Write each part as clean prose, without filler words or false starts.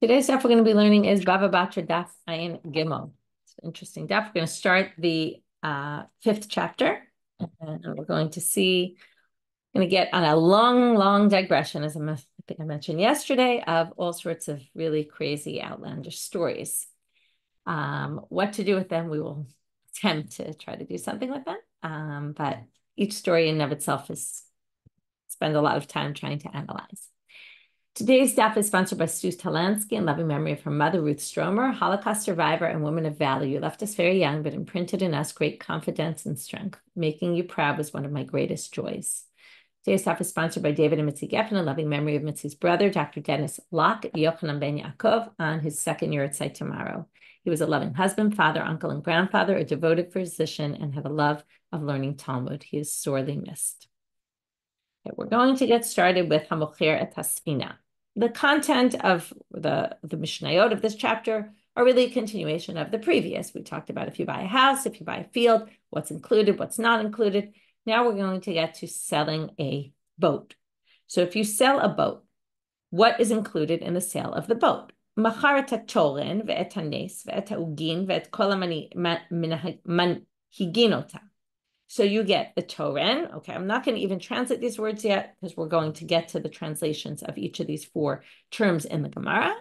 Today's daf we're going to be learning is Bava Batra Daf Ayin Gimel. It's an interesting daf. We're going to start the fifth chapter, and we're going to get on a long digression, as I think I mentioned yesterday, of all sorts of really crazy outlandish stories. What to do with them, we will attempt to try to do something with them. But each story in and of itself spend a lot of time trying to analyze. Today's daf is sponsored by Stu Talansky in loving memory of her mother, Ruth Stromer, Holocaust survivor and woman of value. Left us very young, but imprinted in us great confidence and strength. Making you proud was one of my greatest joys. Today's daf is sponsored by David and Mitzi Geffen in loving memory of Mitzi's brother, Dr. Dennis Locke, Yochanan Ben Yaakov, on his second year at site tomorrow. He was a loving husband, father, uncle, and grandfather, a devoted physician, and had a love of learning Talmud. He is sorely missed. Okay, we're going to get started with Hamocher et Hasfina. The content of the Mishnayot of this chapter are really a continuation of the previous. We talked about if you buy a house, if you buy a field, what's included, what's not included. Now we're going to get to selling a boat. So if you sell a boat, what is included in the sale of the boat? Machar et hatoren ve'et hanes ve'et ha'ugin ve'et kol manhiginota. So you get the Toren. Okay, I'm not going to even translate these words yet because we're going to get to the translations of each of these four terms in the Gemara.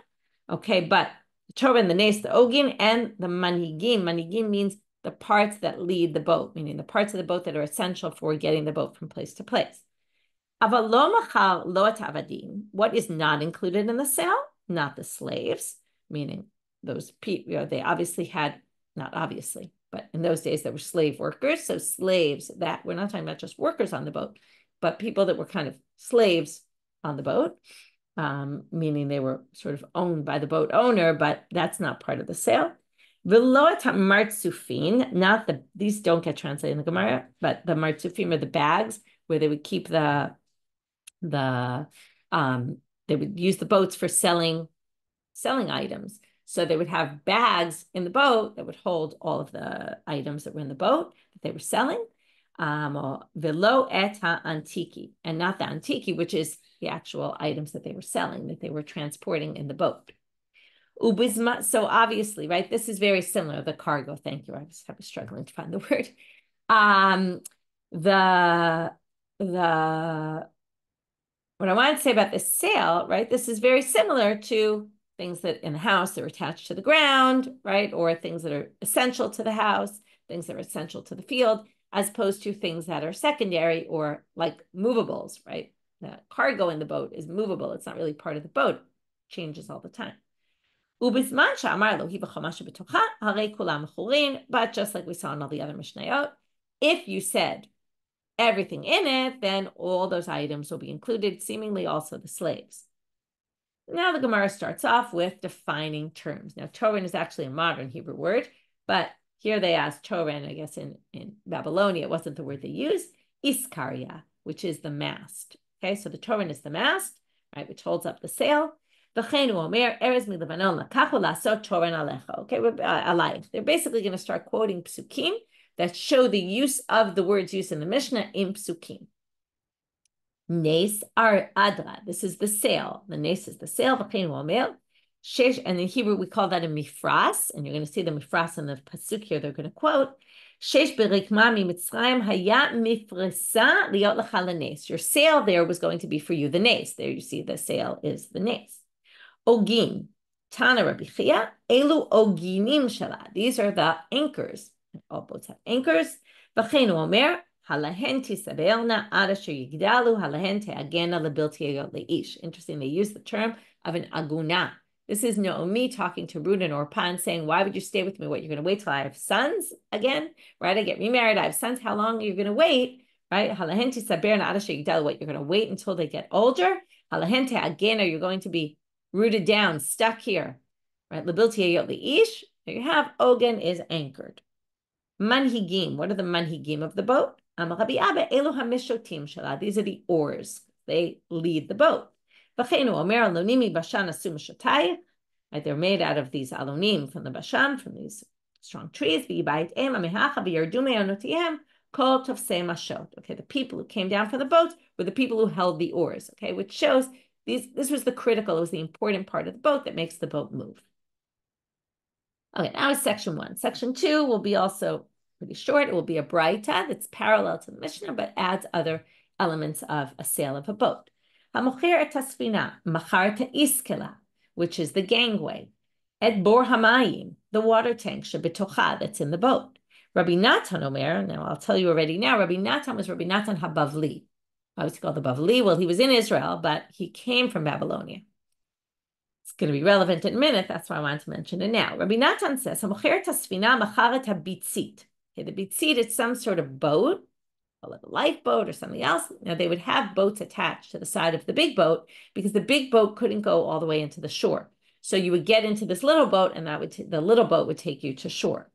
Okay, but the Toren, the Nes, the Ogin, and the Manhigim. Manhigim means the parts that lead the boat, meaning the parts of the boat that are essential for getting the boat from place to place. Aval lo machal lo et avadim. What is not included in the sale? Not the slaves, meaning those people, they obviously had, not obviously, but in those days, there were slave workers. So slaves that, we're not talking about just workers on the boat, but people that were kind of slaves on the boat, meaning they were sort of owned by the boat owner, but that's not part of the sale. Veloat martzufin, not these don't get translated in the Gemara, but the martzufim are the bags where they would keep they would use the boats for selling items. So they would have bags in the boat that would hold all of the items that were in the boat that they were selling. Velo et antiki, and not the antiki, which is the actual items that they were selling, that they were transporting in the boat. Ubizma, so obviously, right, this is very similar, the cargo, thank you, I was struggling to find the word. What I wanted to say about this sale, right, this is very similar to things that in the house that are attached to the ground, right? Or things that are essential to the house, things that are essential to the field, as opposed to things that are secondary or like movables, right? The cargo in the boat is movable. It's not really part of the boat. It changes all the time. But just like we saw in all the other Mishnayot, if you said everything in it, then all those items will be included, seemingly also the slaves. Now the Gemara starts off with defining terms. Now, Toren is actually a modern Hebrew word, but here they asked Toren, I guess in Babylonia, it wasn't the word they used, Iskaria, which is the mast. Okay, so the Toren is the mast, right, which holds up the sail. Okay, they're basically going to start quoting psukim that show the use of the words used in the Mishnah in psukim. Nes are adra. This is the sail. The nes is the sail. And in Hebrew, we call that a mifras. And you're going to see the mifras in the pasuk here. They're going to quote, your sail there was going to be for you, the nes. There you see the sail is the nes. Ogin. Tana Rabbi Chia. Elu oginim shala. These are the anchors. All boats have anchors. V'cheinu omer. Interesting, they use the term of an aguna. This is Naomi talking to Ruth and Orpan saying, why would you stay with me? What, you're going to wait till I have sons again? Right? I get remarried, I have sons. How long are you going to wait? Right? What, you're going to wait until they get older? Again, are you going to be rooted down, stuck here? Right? There you have, Ogen is anchored. Manhigim, what are the manhigim of the boat? These are the oars. They lead the boat. Right, they're made out of these alonim from the Bashan, from these strong trees. Okay, the people who came down from the boats were the people who held the oars. Okay, which shows This was the critical, it was the important part of the boat that makes the boat move. Okay, now is section 1. Section 2 will be also pretty short. It will be a braita that's parallel to the Mishnah, but adds other elements of a sail of a boat. Hamocher et hasfina, machar iskela, which is the gangway. Et bor hamayim, the water tank, shebetocha, that's in the boat. Rabbi Natan Omer, now I'll tell you already now, Rabbi Natan was Rabbi Natan HaBavli. Why was he called the Bavli? Well, he was in Israel, but he came from Babylonia. It's going to be relevant in a minute. That's why I wanted to mention it now. Rabbi Natan says, "Hamocher tasfina macharet habitzit." Okay, the bitzit is some sort of boat, call it a lifeboat or something else. Now they would have boats attached to the side of the big boat because the big boat couldn't go all the way into the shore. So you would get into this little boat, and that would the little boat would take you to shore,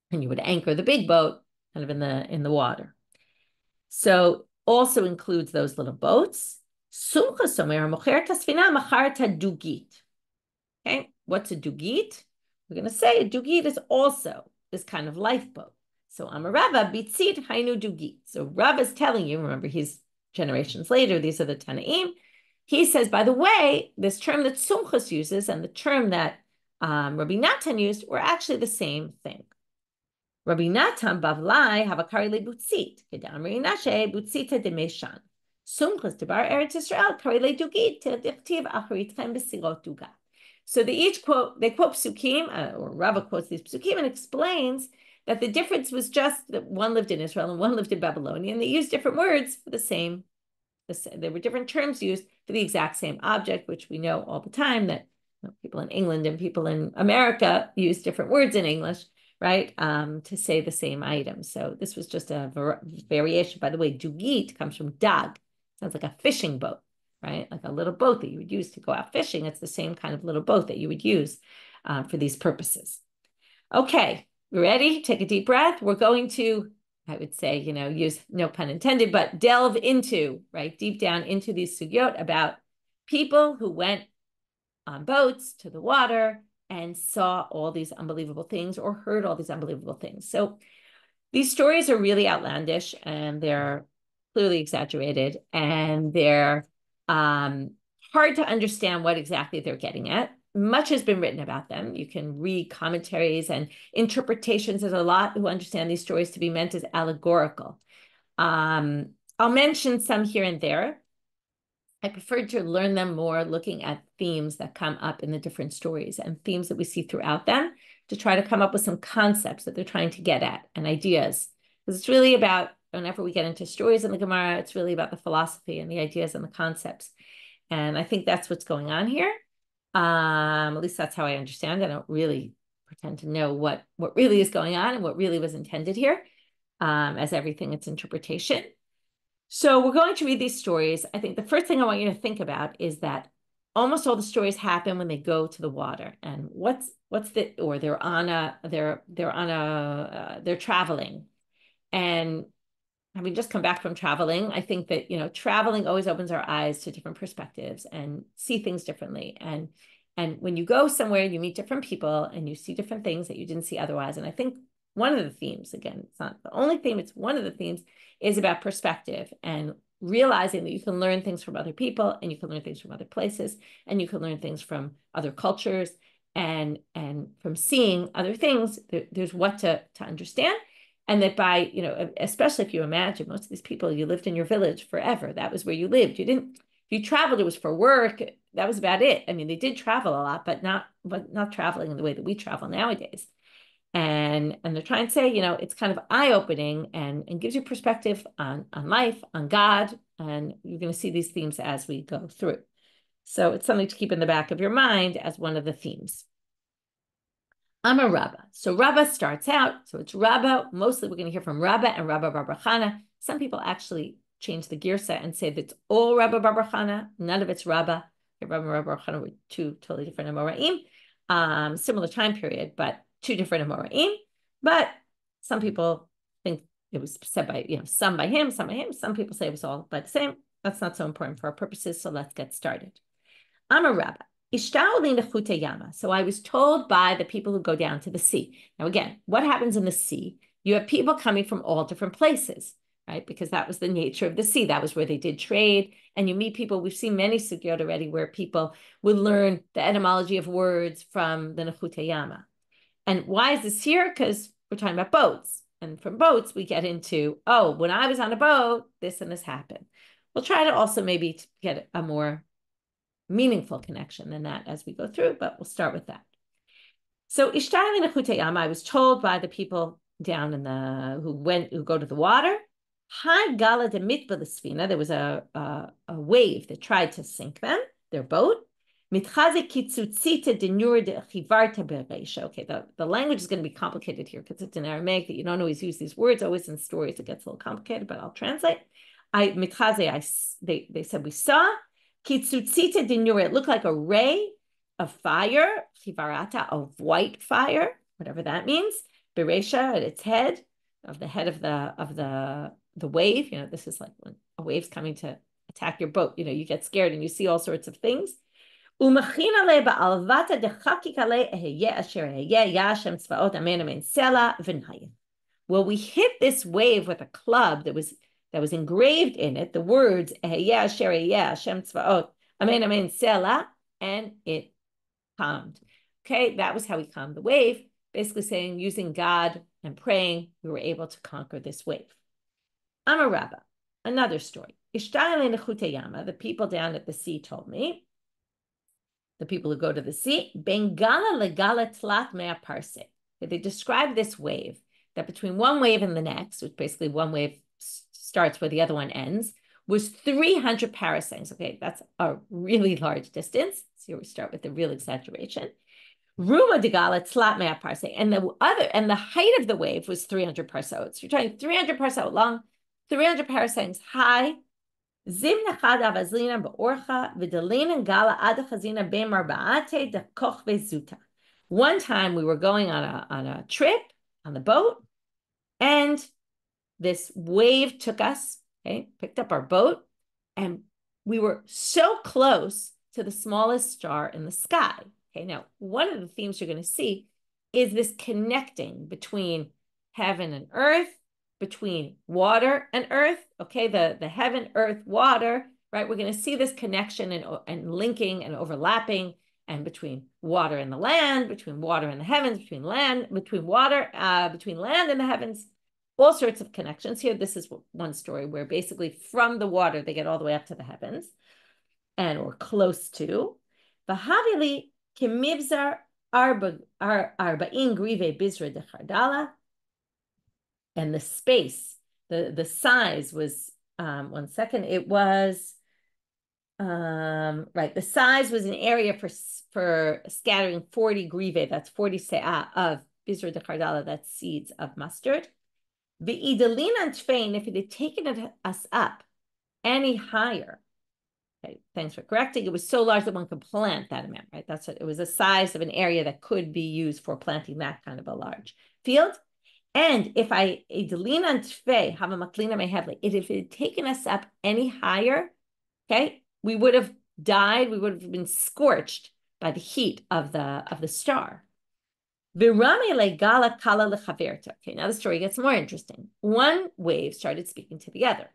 and you would anchor the big boat kind of in the water. So also includes those little boats. Okay, what's a dugit? We're going to say a dugit is also this kind of lifeboat. So I'm a Rabba, bitzit hainu dugit. So Rabba is telling you, remember he's generations later, these are the Tanaim. He says, by the way, this term that Sumchus uses and the term that Rabbi Natan used were actually the same thing. Rabbi Natan Bavlai have a kari lebutzit. Kedamri nashe butzita demeshan. Sumchus debar Eretz Yisrael kari ledugit dichtiv acharitchem besirot duga. So they quote psukim, or Rabba quotes these psukim and explains that the difference was just that one lived in Israel and one lived in Babylonia, and they used different words for the same. There were different terms used for the exact same object, which we know all the time that people in England and people in America use different words in English, right, to say the same item. So this was just a variation. By the way, dugit comes from dag. Sounds like a fishing boat, right? Like a little boat that you would use to go out fishing. It's the same kind of little boat that you would use for these purposes. Okay, you ready? Take a deep breath. We're going to, I would say, use no pun intended, but delve into, right, deep down into these sugyot about people who went on boats to the water and saw all these unbelievable things or heard all these unbelievable things. So these stories are really outlandish and they're clearly exaggerated and they're hard to understand what exactly they're getting at. Much has been written about them. You can read commentaries and interpretations. There's a lot who understand these stories to be meant as allegorical. I'll mention some here and there. I prefer to learn them more looking at themes that come up in the different stories and themes that we see throughout them to try to come up with some concepts that they're trying to get at and ideas. Because it's really about, whenever we get into stories in the Gemara, it's really about the philosophy and the ideas and the concepts. And I think that's what's going on here. At least that's how I understand it. I don't really pretend to know what really is going on and what really was intended here. As everything, it's interpretation. So we're going to read these stories. I think the first thing I want you to think about is that almost all the stories happen when they go to the water. And they're traveling. And having just come back from traveling, I think that, traveling always opens our eyes to different perspectives and see things differently. And when you go somewhere, you meet different people and you see different things that you didn't see otherwise. And I think one of the themes, again, it's not the only theme, it's one of the themes, is about perspective and realizing that you can learn things from other people and you can learn things from other places and you can learn things from other cultures and from seeing other things, there's what to understand. And that by, especially if you imagine most of these people, you lived in your village forever. That was where you lived. If you traveled, it was for work. That was about it. I mean, they did travel a lot, but not traveling in the way that we travel nowadays. And they're trying to say, it's kind of eye-opening and gives you perspective on life, on God. And you're going to see these themes as we go through. So it's something to keep in the back of your mind as one of the themes. I'm a Rabba. So Rabba starts out. So it's Rabba. Mostly we're going to hear from Rabba and Rabba bar bar Chana. Some people actually change the girsa and say that it's all Rabba bar bar Chana. None of it's Rabba. Rabba and Rabba bar Chana were two totally different Amoraim. Similar time period, but two different Amoraim. But some people think it was said by, some by him, some by him. Some people say it was all by the same. That's not so important for our purposes. So let's get started. I'm a Rabba. So I was told by the people who go down to the sea. Now, again, what happens in the sea? You have people coming from all different places. right? Because that was the nature of the sea. That was where they did trade. And you meet people, we've seen many sugyot already where people would learn the etymology of words from the Nechutei Yama. And why is this here? Because we're talking about boats. And from boats, we get into, oh, when I was on a boat, this and this happened. We'll try to also maybe get a more meaningful connection than that as we go through, but we'll start with that. So Ishtai Nechutei Yama, I was told by the people down in the who go to the water. Hi Gala de Mitbalesfina, there was a wave that tried to sink them, their boat. Okay, the language is going to be complicated here because it's in Aramaic that you don't always use these words. Always in stories it gets a little complicated, but I'll translate. They said we saw kitzutzita dinura. It looked like a ray of fire, chivarata, of white fire, whatever that means. Beresha at its head, of the head of the wave. You know, this is like when a wave's coming to attack your boat. You know, you get scared and you see all sorts of things. Well, we hit this wave with a club that was engraved in it the words and it calmed. Okay, that was how we calmed the wave, basically saying using God and praying, we were able to conquer this wave. Amar Rabba, another story. The people down at the sea told me, the people who go to the sea, Bengala legala tlat mea parse. They describe this wave, that between one wave and the next, which basically one wave starts where the other one ends, was 300 parasangs. Okay, that's a really large distance. So here we start with the real exaggeration. Ruma digala tlat mea parse, and the height of the wave was 300 parsaot. So you're talking 300 parsaot long, 300 parasangs high. One time we were going on a trip on the boat, and this wave took us, okay, picked up our boat, and we were so close to the smallest star in the sky. Okay, now one of the themes you're going to see is this connecting between heaven and earth, between water and earth. Okay, the heaven, earth, water, right? We're going to see this connection and linking and overlapping, and between water and the land, between water and the heavens, between land, between water, between land and the heavens, all sorts of connections here. This is one story where basically from the water, they get all the way up to the heavens and or close to. V'havili kimivzar arba'in grive bizra de chardala. And the space, the size was, one second, it was, right, the size was an area for scattering 40 grive, that's 40 se'ah of bizra de chardala, that's seeds of mustard. V'idalin antfein, if it had taken us up any higher, okay, thanks for correcting, it was so large that one could plant that amount, right? That's what, it was the size of an area that could be used for planting that kind of a large field. And if if it had taken us up any higher, okay, we would have died, we would have been scorched by the heat of the star. Okay, now the story gets more interesting. One wave started speaking to the other.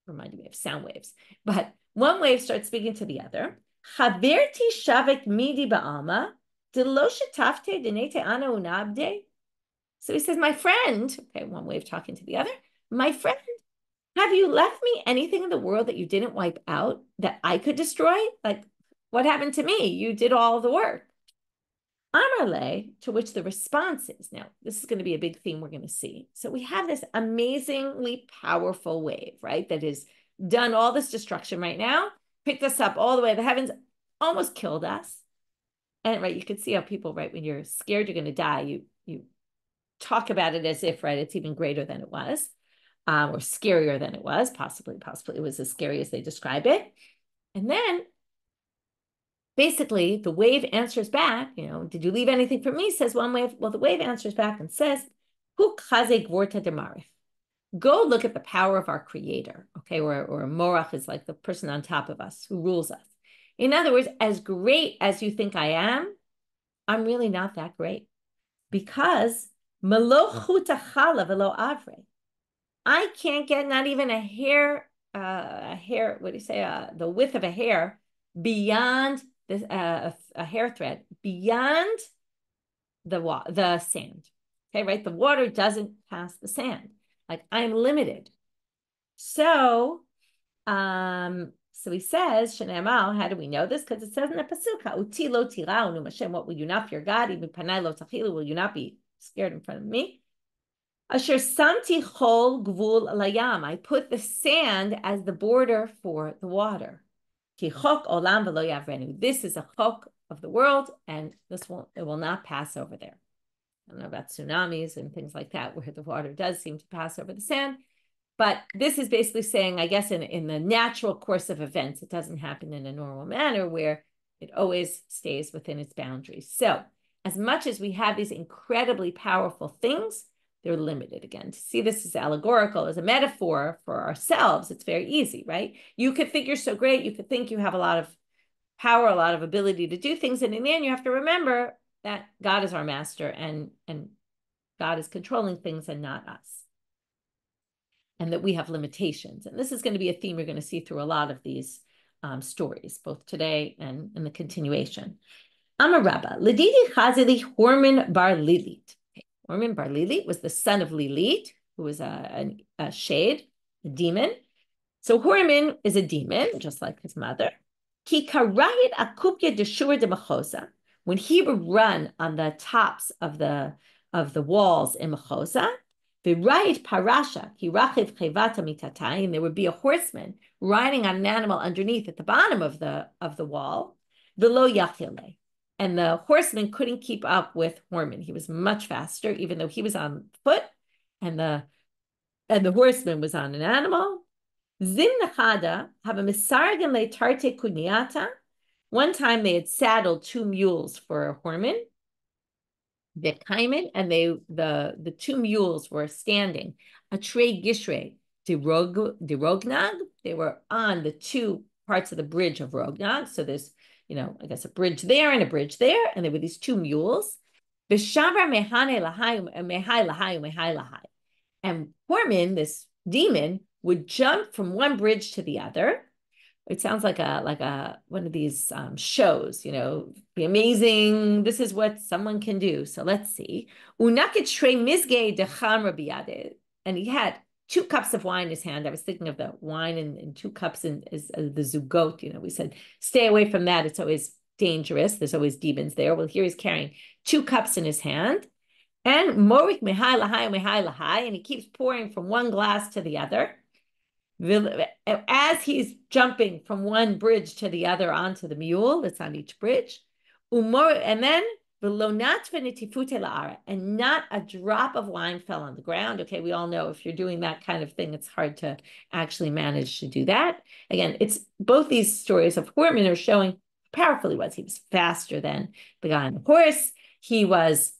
Reminded me of sound waves. But one wave started speaking to the other. Chaverti shavek midi ba'alma, delo shetafte denete ana unabde. So he says, my friend, okay, one wave talking to the other, my friend, have you left me anything in the world that you didn't wipe out that I could destroy? Like, what happened to me? You did all the work. Amarle, to which the response is, now, this is going to be a big theme we're going to see. So we have this amazingly powerful wave, right, that has done all this destruction right now, picked us up all the way to the heavens, almost killed us. And, right, you could see how people, right, when you're scared you're going to die, you talk about it as if, right, it's even greater than it was, or scarier than it was. Possibly it was as scary as they describe it. And then basically the wave answers back, you know, did you leave anything for me? Says one wave. Well, the wave answers back and says, Hu kaze gvorta demarif. Go look at the power of our creator, okay, or Morach is like the person on top of us who rules us. In other words, as great as you think I am, I'm really not that great, because Melo chuta chala velo avre. I can't get not even a hair, what do you say, the width of a hair beyond this, a hair thread beyond the sand. Okay, right? The water doesn't pass the sand. Like I'm limited. So he says, Shenemal, how do we know this? Because it says in the Pasuk, Uti lo tira'unu Hashem, what will you not fear God? Even panai lo tachilu, will you not be scared in front of me? Asher samti chol gvul layam, I put the sand as the border for the water. Ki chok olam v'lo yavrenu, this is a chok of the world, and it will not pass over there. I don't know about tsunamis and things like that, where the water does seem to pass over the sand. But this is basically saying, I guess, in the natural course of events, it doesn't happen in a normal manner where it always stays within its boundaries. So as much as we have these incredibly powerful things, they're limited. Again, to see this as allegorical, as a metaphor for ourselves, it's very easy, right? You could think you're so great. You could think you have a lot of power, a lot of ability to do things. And in the end, you have to remember that God is our master and God is controlling things and not us. And that we have limitations. And this is going to be a theme you're going to see through a lot of these stories, both today and in the continuation. Amar Rabba, Ledidi Chazili Horman Bar Lilit. Horman Bar Lilit was the son of Lilit, who was a shade, a demon. So Horman is a demon, just like his mother. Ki karayit akupya deshur de machosa. When he would run on the tops of the walls in Machosa, v'rayit parasha ki rachiv chevata mitatai, and there would be a horseman riding on an animal underneath at the bottom of the wall, v'lo yachile. And the horseman couldn't keep up with Horman. He was much faster, even though he was on foot, and the horseman was on an animal. Zim nachada have a misargan le tarte kuniata. One time they had saddled 2 mules for a Horman, the kaiman, and the 2 mules were standing. A trey gishre de rognag. They were on the 2 parts of the bridge of Rognag. So there's, I guess a bridge there and a bridge there, and there were these 2 mules. And Horman, this demon, would jump from one bridge to the other. It sounds like one of these shows, be amazing. This is what someone can do. So let's see. And he had 2 cups of wine in his hand. I was thinking of the wine in 2 cups is the zugot. We said, stay away from that. It's always dangerous. There's always demons there. Well, here he's carrying 2 cups in his hand. And morik mehai lahai, and he keeps pouring from one glass to the other. As he's jumping from one bridge to the other onto the mule that's on each bridge, and then and not a drop of wine fell on the ground. Okay, we all know if you're doing that kind of thing, it's hard to actually manage to do that. Again, it's both these stories of Horman are showing how powerful he was. He was faster than the guy on the horse. He was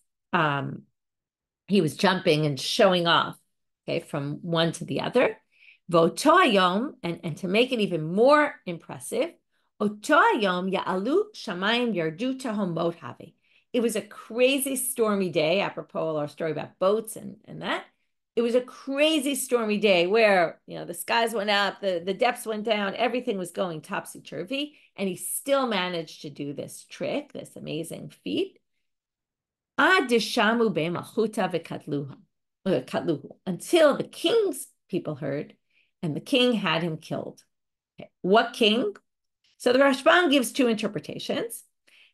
jumping and showing off, okay, from one to the other. Votoayom, and to make it even more impressive, Otoayom ya'alu shamayim yardu tahom mot havi. It was a crazy stormy day, apropos our story about boats and that. It was a crazy stormy day where, the skies went up, the depths went down, everything was going topsy-turvy, and he still managed to do this trick, this amazing feat. Ad dishamu be'malchuta v'katluhu, until the king's people heard, and the king had him killed. Okay. What king? So the Rashban gives 2 interpretations,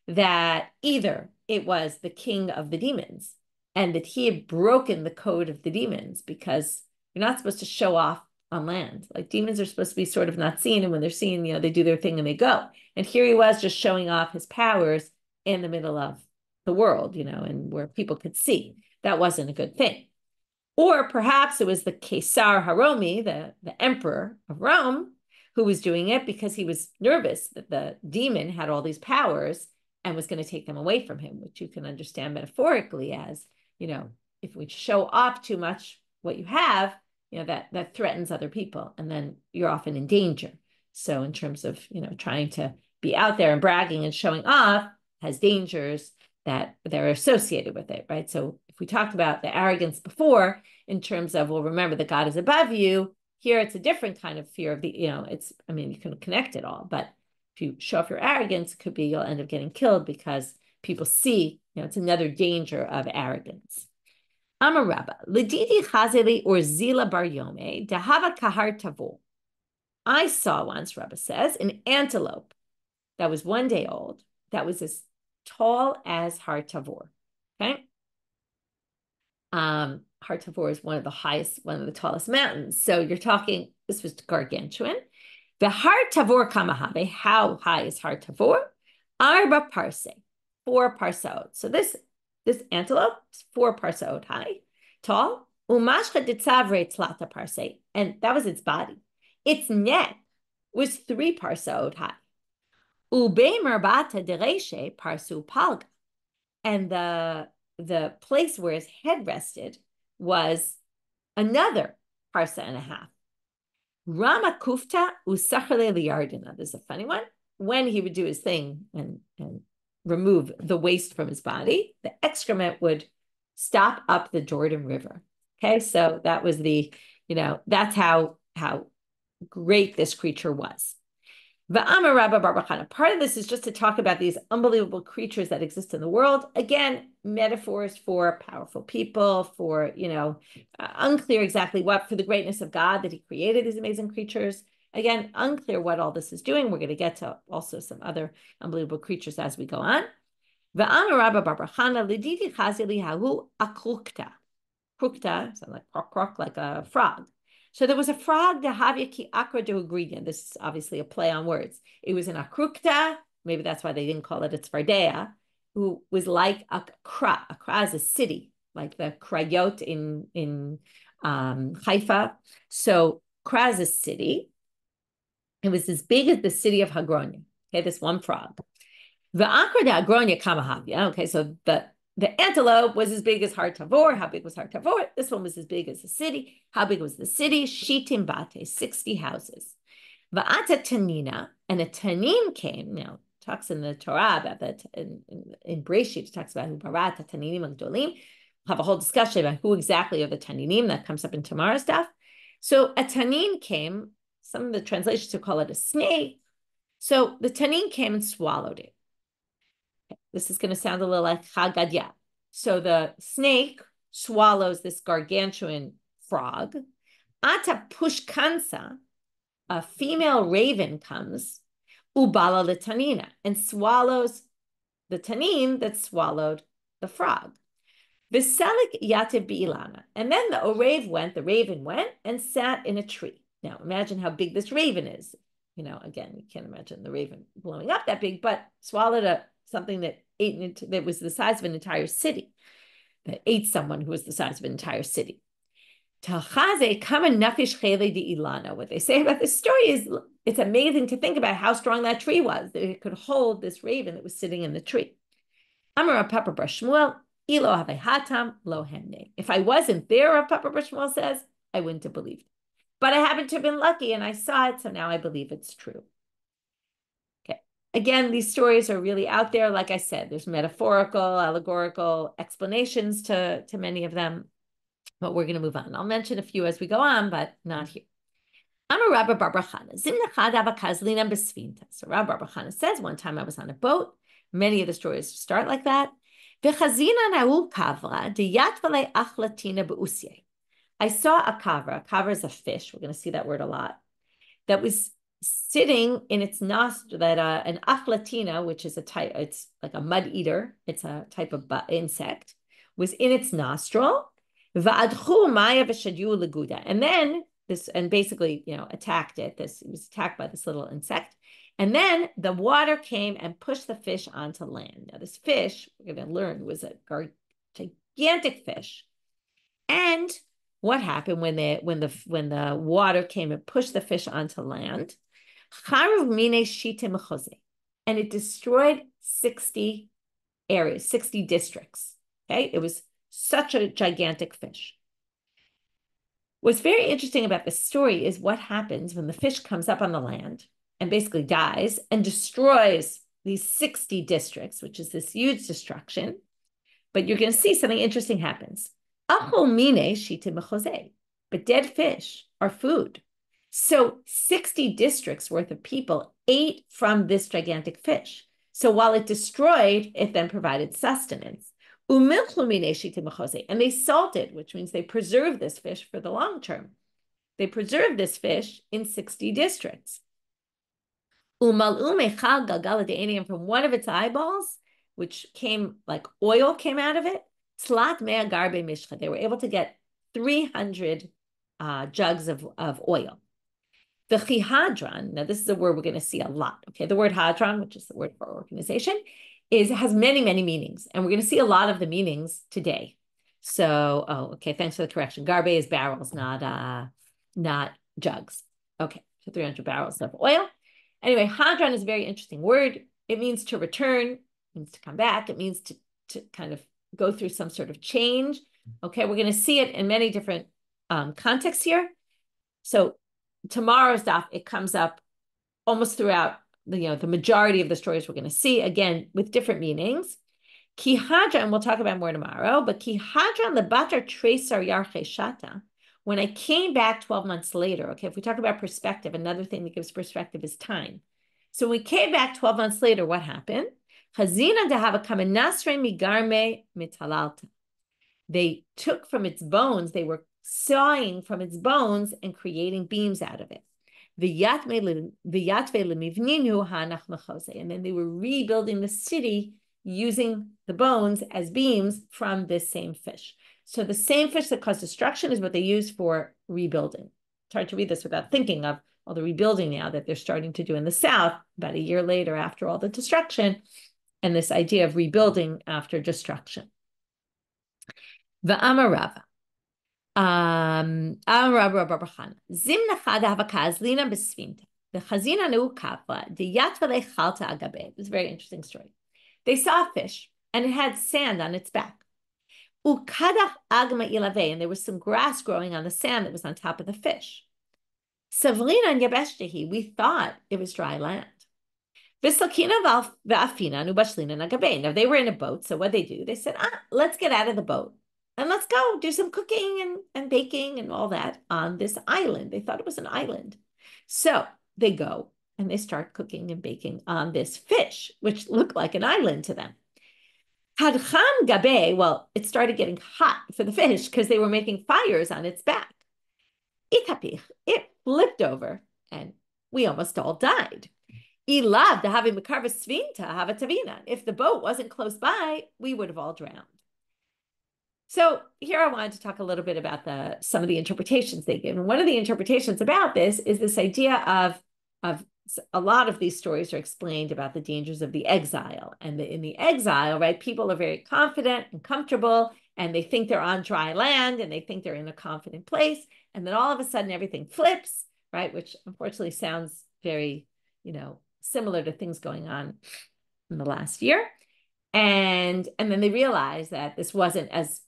that either it was the king of the demons and that he had broken the code of the demons, because you're not supposed to show off on land. Like demons are supposed to be sort of not seen, and when they're seen, they do their thing and they go. And here he was just showing off his powers in the middle of the world, and where people could see. That wasn't a good thing. Or perhaps it was the Caesar Haromi, the emperor of Rome, who was doing it because he was nervous that the demon had all these powers and was going to take them away from him, which you can understand metaphorically as, if we show off too much what you have, that threatens other people, and then you're often in danger. So in terms of, trying to be out there and bragging and showing off has dangers that they're associated with it, right? So if we talked about the arrogance before, in terms of, well, remember that God is above you. Here it's a different kind of fear of the, you can connect it all, but if you show off your arrogance, it could be you'll end up getting killed because people see, it's another danger of arrogance. Amar Rabba, Lididi Chazeli or Zila Bar Yome, Dahava Kahar Tavo. I saw once, Rabba says, an antelope that was 1 day old, that was as tall as Har Tavor. Okay. Har Tavor is one of the tallest mountains. So you're talking, this was gargantuan. The Har Tavor Kamahabe, how high is Har Tavor? Arba Parse, 4 parsaot. So this antelope is 4 parsaot high, tall. Umashcha ditzavre tlata parse, and that was its body. Its neck was 3 parsaot high. Ube merbata dereshe parsu palga, and the place where his head rested was another parsa and a half. Rama kufta usachale liyardina. This is a funny one. When he would do his thing and remove the waste from his body, the excrement would stop up the Jordan River. Okay, so that was that's how great this creature was. Va'amar Rabba bar Chana. Part of this is just to talk about these unbelievable creatures that exist in the world. Again, metaphors for powerful people, for, unclear exactly what, for the greatness of God that he created these amazing creatures. Again, unclear what all this is doing. We're going to get to also some other unbelievable creatures as we go on. Va'amar Rabba bar Chana, lididi chazili hahu akrukta. Krukta, sounds like krok krok, like a frog. So there was a frog, the Havyaki Akra de Ugridian. This is obviously a play on words. It was an Akrukta, maybe that's why they didn't call it a Tzvardea, who was like a Kra. A Kra is a city, like the Krayot in Haifa. So Kra is a city. It was as big as the city of Hadran. Okay, this one frog. The Akra de Hadran Kamahavya. Okay, so the antelope was as big as Har Tavor. How big was Har Tavor? This one was as big as the city. How big was the city? Shitim Bate, 60 houses. Va'ata Tanina, and a Tanin came. Now, talks in the Torah about that in Breshit, it talks about who Barata Taninim Agdolim. We'll have a whole discussion about who exactly are the Taninim. That comes up in tomorrow's stuff. So a Tanin came. Some of the translations will call it a snake. So the Tanin came and swallowed it. This is going to sound a little like Chagadya. So the snake swallows this gargantuan frog. Ata pushkansa, a female raven comes, ubala the tanina, and swallows the tanin that swallowed the frog. Viselik yativ bi'ilana. And then the raven went and sat in a tree. Now imagine how big this raven is. Again, you can't imagine the raven blowing up that big, but swallowed something that that was the size of an entire city, that ate someone who was the size of an entire city. What they say about this story is it's amazing to think about how strong that tree was, that it could hold this raven that was sitting in the tree. If I wasn't there, Rav Papa Bar Shmuel says, I wouldn't have believed. But I happen to have been lucky and I saw it, so now I believe it's true. Again, these stories are really out there. Like I said, there's metaphorical, allegorical explanations to many of them, but we're going to move on. I'll mention a few as we go on, but not here. Amar Rabba bar Chana, Zimnachad avakazlina besfinta. So Rabba bar Chana says, one time I was on a boat. Many of the stories start like that. V'chazina na'u kavra diyat v'lei achlatina be'usye. I saw a kavra. Kavra is a fish. We're going to see that word a lot. That was sitting in its nostril, that an aflatina, which is a type, it's like a mud eater, it's a type of insect, was in its nostril. And then basically, attacked it. It was attacked by this little insect. And then the water came and pushed the fish onto land. Now, this fish, we're going to learn, was a gigantic fish. And what happened when the water came and pushed the fish onto land? And it destroyed 60 areas, 60 districts. Okay, it was such a gigantic fish. What's very interesting about this story is what happens when the fish comes up on the land and basically dies and destroys these 60 districts, which is this huge destruction. But you're going to see something interesting happens. But dead fish are food. So 60 districts worth of people ate from this gigantic fish. So while it destroyed, it then provided sustenance. And they salted, which means they preserved this fish for the long term. They preserved this fish in 60 districts. And from one of its eyeballs, which came like oil came out of it, they were able to get 300 jugs of oil. The Hadran, now this is a word we're going to see a lot. Okay, the word Hadran, which is the word for organization, has many, many meanings, and we're going to see a lot of the meanings today. So, okay, thanks for the correction. Garbe is barrels, not jugs. Okay, so 300 barrels of oil. Anyway, Hadran is a very interesting word. It means to return, it means to come back. It means to kind of go through some sort of change. Okay, we're going to see it in many different contexts here. So tomorrow's daf, it comes up almost throughout the majority of the stories we're going to see, again, with different meanings. Ki Hadran, we'll talk about more tomorrow, but Ki Hadran the Batra Tracer Yarche Shata. When I came back 12 months later, okay, if we talk about perspective, another thing that gives perspective is time. So when we came back 12 months later, what happened? Chazina dehava kamenasre migarme mitalalta. They took from its bones, they were sawing from its bones and creating beams out of it. And then they were rebuilding the city using the bones as beams from this same fish. So the same fish that caused destruction is what they used for rebuilding. It's hard to read this without thinking of all the rebuilding now that they're starting to do in the South, about a year later after all the destruction, and this idea of rebuilding after destruction. V'amar Rava. Zimna chada havakazlina besvinta. The chazina nu kapla the yatvale chalta agabe. It was a very interesting story. They saw a fish and it had sand on its back. Ukadach agma ilave, and there was some grass growing on the sand that was on top of the fish. Savrina and yabeshtahi, we thought it was dry land. Vislakina va'afina nu bashlina nagabe. Now they were in a boat, so what they do? They said, let's get out of the boat. And let's go do some cooking and baking and all that on this island. They thought it was an island. So they go and they start cooking and baking on this fish, which looked like an island to them. Hadran gabe, well, it started getting hot for the fish because they were making fires on its back. Itapich, it flipped over and we almost all died. Ilav to having makarvas svinta havatavina. If the boat wasn't close by, we would have all drowned. So here I wanted to talk a little bit about some of the interpretations they give. And one of the interpretations about this is this idea of a lot of these stories are explained about the dangers of the exile. And in the exile, right, people are very confident and comfortable, and they think they're on dry land, and they think they're in a confident place. And then all of a sudden, everything flips, right, which unfortunately sounds very, similar to things going on in the last year. And then they realize that this wasn't as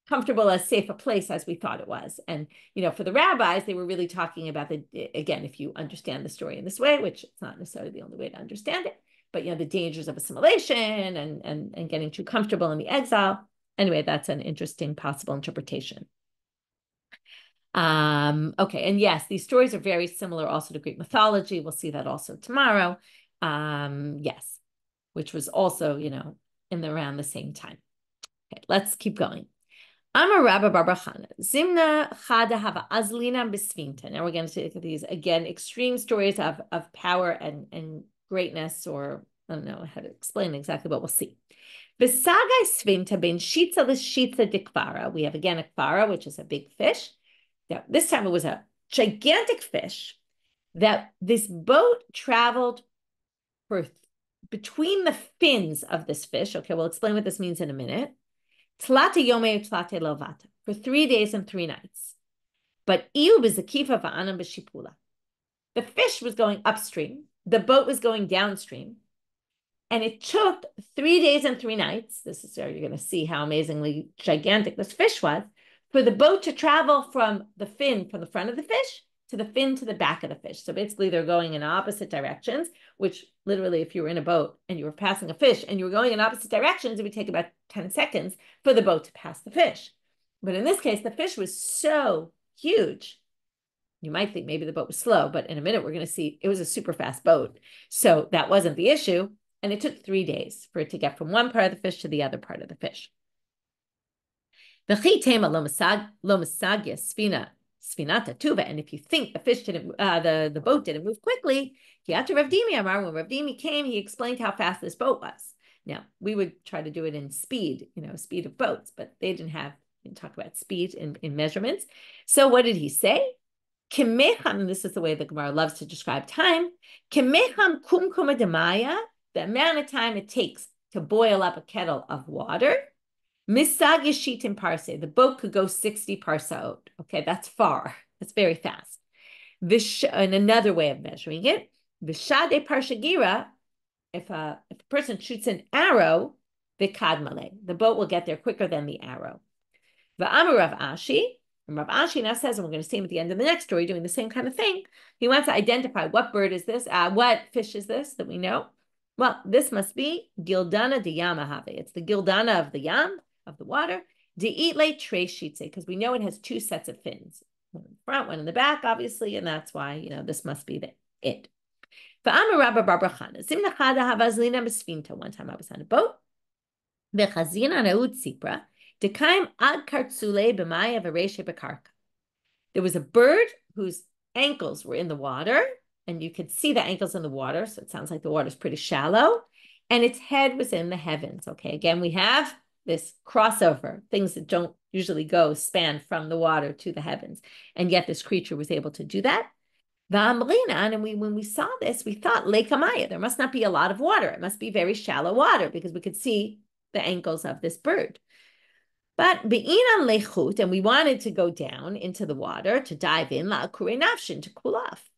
comfortable, as safe a place as we thought it was. And, for the rabbis, they were really talking about again, if you understand the story in this way, which it's not necessarily the only way to understand it, but, the dangers of assimilation and getting too comfortable in the exile. Anyway, that's an interesting possible interpretation. Okay. And yes, these stories are very similar also to Greek mythology. We'll see that also tomorrow. Yes, which was also, around the same time. Okay, let's keep going. Amar Rabba Chana. Zimna chada hava azlina bisvinta. Now we're going to look at these again, extreme stories of power and greatness, or I don't know how to explain exactly, but we'll see. V'sagai svinta ben shitza l'shitza dikvara. We have again a kvara, which is a big fish. Now, this time it was a gigantic fish that this boat traveled between the fins of this fish. Okay, we'll explain what this means in a minute. Tlate yome tlate lovata, for 3 days and 3 nights. But iu b'zakifa va'anam b'shipula. The fish was going upstream. The boat was going downstream. And it took 3 days and 3 nights. This is where you're going to see how amazingly gigantic this fish was, for the boat to travel from the fin, from the front of the fish, to the fin to the back of the fish. So basically they're going in opposite directions, which literally if you were in a boat and you were passing a fish and you were going in opposite directions, it would take about 10 seconds for the boat to pass the fish. But in this case, the fish was so huge. You might think maybe the boat was slow, but in a minute, we're going to see it was a super fast boat. So that wasn't the issue. And it took 3 days for it to get from one part of the fish to the other part of the fish. And if you think the fish didn't, the boat didn't move quickly, when Rav Dimi came, he explained how fast this boat was. Now, we would try to do it in speed, speed of boats, but they didn't talk about speed in measurements. So what did he say? And this is the way the Gemara loves to describe time. The amount of time it takes to boil up a kettle of water. Misag parse. The boat could go 60 parsaot. Okay, that's far. That's very fast. And another way of measuring it, vishade parshagira. If a person shoots an arrow, vikadmale, the boat will get there quicker than the arrow. Va'amar Rav Ashi. And Rav Ashi now says, and we're going to see him at the end of the next story doing the same kind of thing. He wants to identify what bird is this, what fish is this that we know. Well, this must be Gildana de Yamahave. It's the Gildana of the Yam, of the water. De'itle tre shitze, because we know it has 2 sets of fins. One in the front, one in the back, obviously, and that's why, this must be it. Va'amar Rabba Bar Chana. Zimnachada havazlina besfinta. One time I was on a boat. V'chazina naud sipra. There was a bird whose ankles were in the water, and you could see the ankles in the water, so it sounds like the water's pretty shallow, and its head was in the heavens. Okay, again, we have this crossover, things that don't usually span from the water to the heavens, and yet this creature was able to do that. And when we saw this, we thought, Lekamaya, there must not be a lot of water. It must be very shallow water, because we could see the ankles of this bird. But be'inan lechut, and we wanted to go down into the water to dive in, la'akure nafshin, to cool off.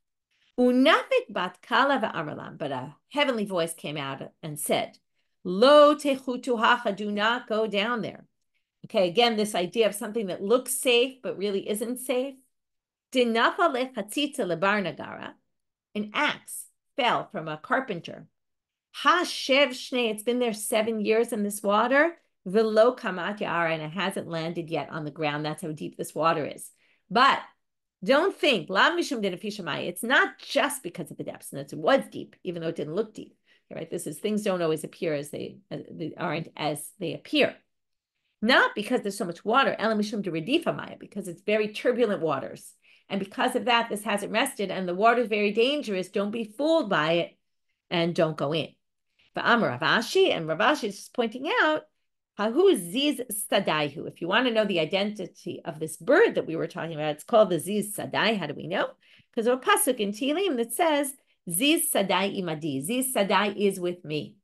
Unafik bat kala va'amralam, but a heavenly voice came out and said, Lo techutu hacha, do not go down there. Okay, again, this idea of something that looks safe but really isn't safe. Dinafa lechatzitza lebar nagara, an axe fell from a carpenter. Ha shev shnei, it's been there 7 years in this water. Velo kamat ya'ara, and it hasn't landed yet on the ground. That's how deep this water is. But don't think, lav mishum denafishamai, it's not just because of the depths, and it was deep, even though it didn't look deep. Right? This is, things don't always appear as they aren't as they appear. Not because there's so much water, elam mishum deredifamai, because it's very turbulent waters. And because of that, this hasn't rested, and the water is very dangerous. Don't be fooled by it, and don't go in. But Amar Rav Ashi, and Rav Ashi is just pointing out, Hahu Ziz Sadaihu. If you want to know the identity of this bird that we were talking about, it's called the Ziz Sadai. How do we know? Because there's a pasuk in Tehillim that says, Ziz Sadai imadi. Ziz Sadai is with me.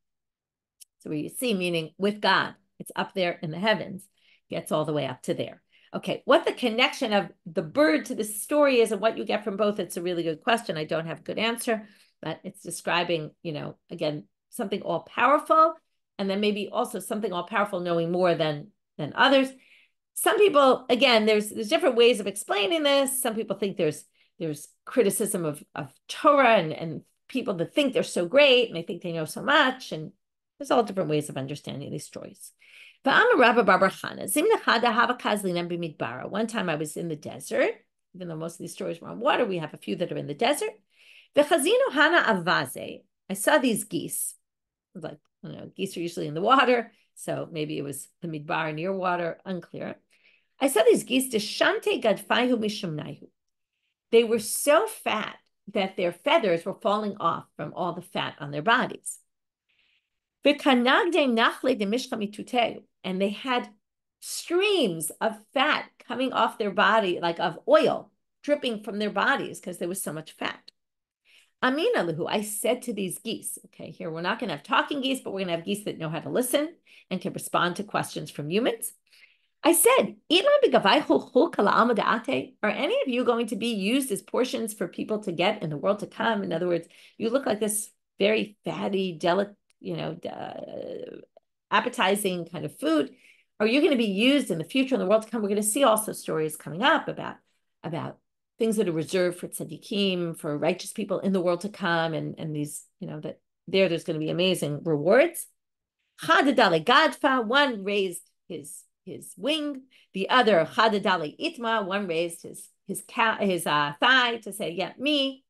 So where you see, meaning with God. It's up there in the heavens. Gets all the way up to there. Okay, what the connection of the bird to the story is and what you get from both, it's a really good question. I don't have a good answer, but it's describing, again, something all-powerful, and then maybe also something all-powerful knowing more than others. Some people, again, there's different ways of explaining this. Some people think there's criticism of Torah and people that think they're so great and they think they know so much, and there's all different ways of understanding these stories. One time I was in the desert, even though most of these stories were on water, we have a few that are in the desert. I saw these geese. Like, geese are usually in the water, so maybe it was the midbar near water, unclear. I saw these geese, they were so fat that their feathers were falling off from all the fat on their bodies. And they had streams of fat coming off their body, like of oil, dripping from their bodies because there was so much fat. Amina Luhu, I said to these geese, okay, here we're not going to have talking geese, but we're going to have geese that know how to listen and can respond to questions from humans. I said, are any of you going to be used as portions for people to get in the world to come? In other words, you look like this very fatty, delicate, appetizing kind of food. Are you going to be used in the future in the world to come? We're going to see also stories coming up about things that are reserved for tzaddikim, for righteous people in the world to come, and these, that there's going to be amazing rewards. One raised his his wing. The other, chadadali itma, one raised his thigh to say, yeah, me,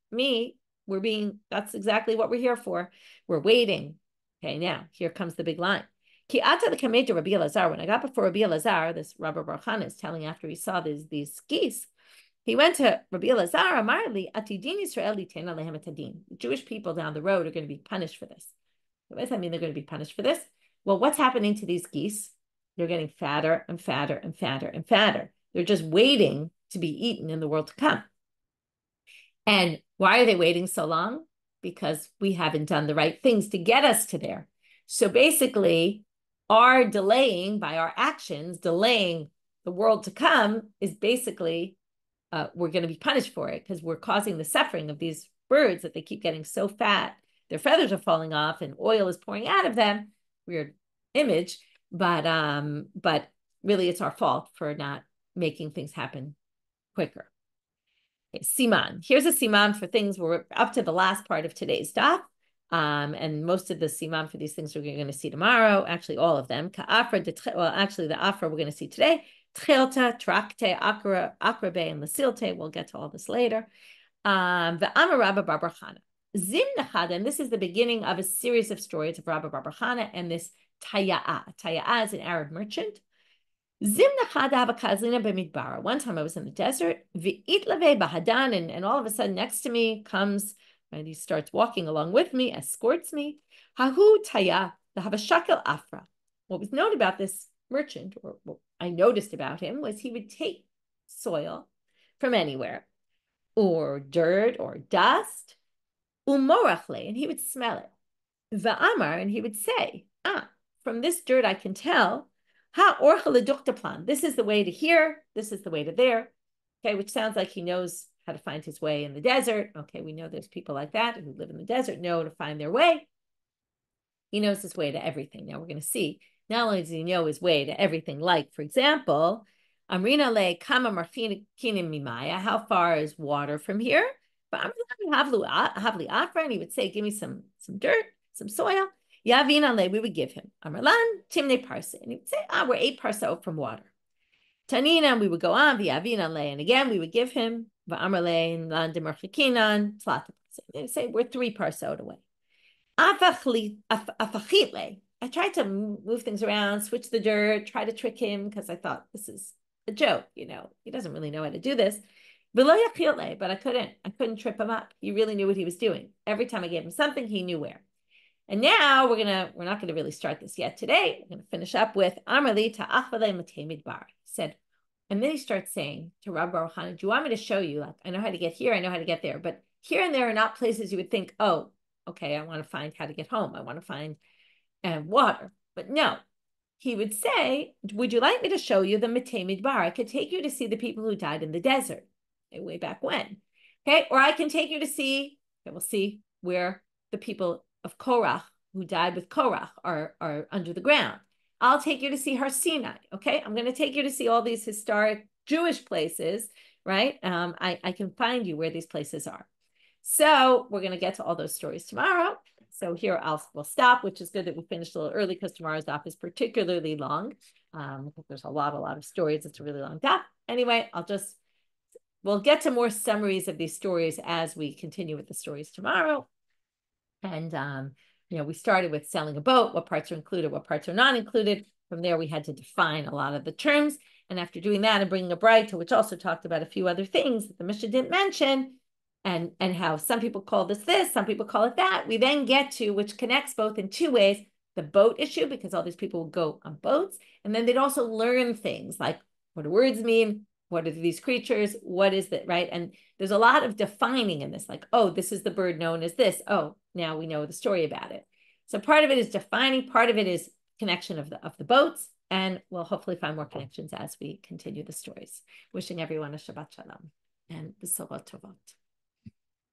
that's exactly what we're here for. We're waiting. Okay, now here comes the big line. Ki ata l'kametu Rabbi Elazar. When I got before Rabbi Elazar, this Rabbi Baruch Chana is telling after he saw these geese, he went to Rabbi Elazar, Amar li atidin Yisrael litain alehem etadin. The Jewish people down the road are going to be punished for this. What does that mean they're going to be punished for this? Well, what's happening to these geese? They're getting fatter and fatter and fatter and fatter. They're just waiting to be eaten in the world to come. And why are they waiting so long? Because we haven't done the right things to get us to there. So basically, our delaying by our actions, delaying the world to come is basically, we're going to be punished for it because we're causing the suffering of these birds that they keep getting so fat. Their feathers are falling off and oil is pouring out of them. Weird image, but really it's our fault for not making things happen quicker. Okay, siman. Here's a siman for things. We're up to the last part of today's daf. And most of the siman for these things we're going to see tomorrow. Actually, all of them. Actually, the afra we're going to see today. Tchilta, trakte, akrabe, and lasilte. We'll get to all this later. The Raba Bar Chana. Zim Nachada, and this is the beginning of a series of stories of Rabba Bar Chana and this Taya'a. Taya'a is an Arab merchant. Zim Nachada Havakazlina b'midbar. One time I was in the desert, v'itlave bahadan, and all of a sudden next to me comes, and he starts walking along with me, escorts me. Hahu Taya, the Havashakel Afra. What was known about this merchant, or what I noticed about him, was he would take soil from anywhere, or dirt, or dust, umorachle, and he would smell it. Va'amar, and he would say, from this dirt I can tell, ha orcha plan. This is the way to here, this is the way to there. Okay, which sounds like he knows how to find his way in the desert. Okay, we know there's people like that who live in the desert, know to find their way. He knows his way to everything. Now we're going to see, not only does he know his way to everything, like, for example, Amrina le kama marchinim mimaya, how far is water from here? But havli afra, and he would say, give me some dirt, some soil. Yavin ale, we would give him. Amarlan timne parsa, and he would say, we're 8 parsa from water. Tanina, we would go on. V'yavin ale, and again we would give him. V'amarle lan demerchikinan tlata parsa. They would say, we're 3 parsa away. Afachitle. I tried to move things around, switch the dirt, try to trick him because I thought this is a joke. He doesn't really know how to do this. But I couldn't trip him up. He really knew what he was doing. Every time I gave him something, he knew where. And now we're not gonna really start this yet today. We're gonna finish up with Amrli ta'achvale matei midbar. He said, and then he starts saying to Rabbi Baruch Chana, do you want me to show you? Like, I know how to get here, I know how to get there, but here and there are not places you would think, oh, okay, I want to find how to get home. I want to find water. But no, he would say, would you like me to show you the matei midbar? I could take you to see the people who died in the desert. Way back when, okay? Or I can take you to see, we'll see where the people of Korach who died with Korach are under the ground. I'll take you to see Har Sinai, okay? I'm going to take you to see all these historic Jewish places, right? I can find you where these places are. So we're going to get to all those stories tomorrow. So here we'll stop, which is good that we finished a little early because tomorrow's daf is particularly long. There's a lot of stories. It's a really long daf. Anyway, we'll get to more summaries of these stories as we continue with the stories tomorrow. And, we started with selling a boat, what parts are included, what parts are not included. From there, we had to define a lot of the terms. And after doing that and bringing a Braita, which also talked about a few other things that the Mishnah didn't mention, and how some people call this, some people call it that, we then get to, which connects both in 2 ways, the boat issue, because all these people will go on boats. And then they'd also learn things like, what do words mean? What are these creatures? What is that, right? And there's a lot of defining in this, like, oh, this is the bird known as this. Oh, now we know the story about it. So part of it is defining, part of it is connection of the boats, and we'll hopefully find more connections as we continue the stories. Wishing everyone a Shabbat Shalom and B'sorot Tovot.